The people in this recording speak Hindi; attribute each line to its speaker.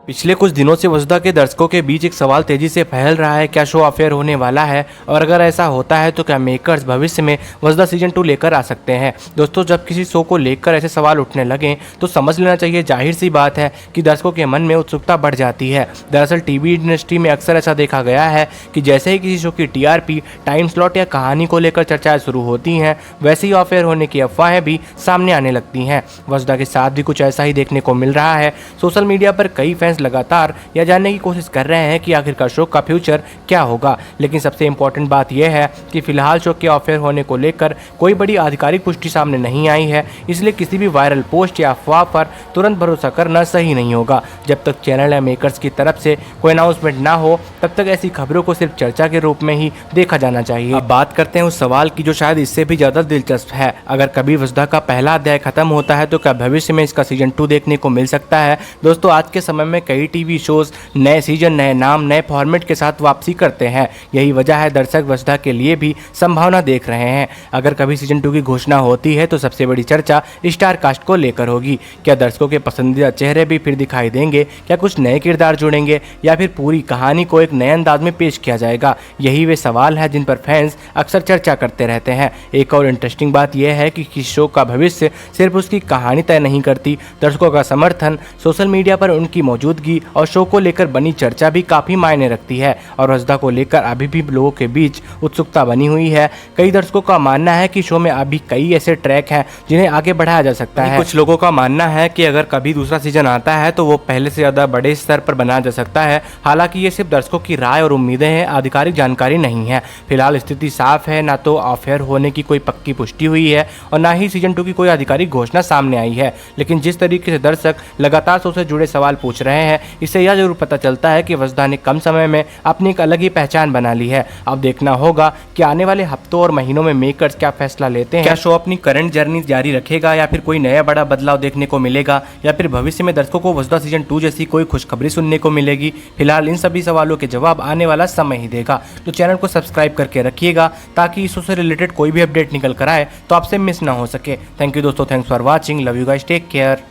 Speaker 1: पिछले कुछ दिनों से वसुधा के दर्शकों के बीच एक सवाल तेजी से फैल रहा है, क्या शो अफेयर होने वाला है और अगर ऐसा होता है तो क्या मेकर्स भविष्य में वसुधा सीजन 2 लेकर आ सकते हैं। दोस्तों, जब किसी शो को लेकर ऐसे सवाल उठने लगें तो समझ लेना चाहिए, जाहिर सी बात है कि दर्शकों के मन में उत्सुकता बढ़ जाती है। दरअसल टीवी इंडस्ट्री में अक्सर ऐसा देखा गया है कि जैसे ही किसी शो की टीआरपी, टाइम स्लॉट या कहानी को लेकर चर्चाएं शुरू होती हैं, वैसे ही अफेयर होने की अफवाहें भी सामने आने लगती हैं। वसुधा के साथ भी कुछ ऐसा ही देखने को मिल रहा है। सोशल मीडिया पर कई फैंस लगातार यह जानने की कोशिश कर रहे हैं कि आखिरकार शो का फ्यूचर क्या होगा, लेकिन सबसे इम्पोर्टेंट बात यह है कि फिलहाल शो के ऑफर होने को लेकर कोई बड़ी आधिकारिक पुष्टि सामने नहीं आई है, इसलिए किसी भी वायरल पोस्ट या अफवाह पर तुरंत भरोसा करना सही नहीं होगा। जब तक चैनल या मेकर्स की तरफ से कोई अनाउंसमेंट ना हो, तब तक ऐसी खबरों को सिर्फ चर्चा के रूप में ही देखा जाना चाहिए। अब बात करते हैं उस सवाल की जो शायद इससे भी ज़्यादा दिलचस्प है। अगर कभी वसुधा का पहला अध्याय खत्म होता है तो क्या भविष्य में इसका सीजन 2 देखने को मिल सकता है। दोस्तों, आज के समय में कई टीवी शोज नए सीजन, नए नाम, नए फॉर्मेट के साथ वापसी करते हैं। यही वजह है दर्शक वसुधा के लिए भी संभावना देख रहे हैं। अगर कभी सीजन 2 की घोषणा होती है तो सबसे बड़ी चर्चा स्टार कास्ट को लेकर होगी। क्या दर्शकों के पसंदीदा चेहरे भी फिर दिखाई देंगे, क्या कुछ नए किरदार जुड़ेंगे या फिर पूरी कहानी को एक नए अंदाज में पेश किया जाएगा। यही वे सवाल है जिन पर फैंस अक्सर चर्चा करते रहते हैं। एक और इंटरेस्टिंग बात यह है कि किस शो का भविष्य सिर्फ उसकी कहानी तय नहीं करती, दर्शकों का समर्थन, सोशल मीडिया पर उनकी मौजूदगी और शो को लेकर बनी चर्चा भी काफी मायने रखती है। और वसुधा को लेकर अभी भी लोगों के बीच उत्सुकता बनी हुई है। कई दर्शकों का मानना है कि शो में अभी कई ऐसे ट्रैक हैं जिन्हें आगे बढ़ाया जा सकता है। कुछ लोगों का मानना है कि अगर कभी दूसरा सीजन आता है तो वो पहले से ज्यादा बड़े स्तर पर बनाया जा सकता है। हालांकि ये सिर्फ दर्शकों की राय और उम्मीदें हैं, आधिकारिक जानकारी नहीं है। फिलहाल स्थिति साफ है, ना तो अफेयर होने की कोई पक्की पुष्टि हुई है और ना ही सीजन 2 की कोई आधिकारिक घोषणा सामने आई है। लेकिन जिस तरीके से दर्शक लगातार शो से जुड़े सवाल पूछ रहे हैं, इससे यह जरूर पता चलता है कि वसुधा ने कम समय में अपनी एक अलग ही पहचान बना ली है। अब देखना होगा कि आने वाले हफ्तों और महीनों में मेकर्स क्या फैसला लेते हैं। क्या शो अपनी करंट जर्नी जारी रखेगा या फिर कोई नया बड़ा बदलाव देखने को मिलेगा, या फिर भविष्य में दर्शकों को वसुधा सीजन 2 जैसी कोई खुशखबरी सुनने को मिलेगी। फिलहाल इन सभी सवालों के जवाब आने वाला समय ही देगा। तो चैनल को सब्सक्राइब करके रखिएगा ताकि इस शो से रिलेटेड कोई भी अपडेट निकल कर आए तो आपसे मिस ना हो सके। थैंक यू दोस्तों, thanks for watching, love you guys, take care.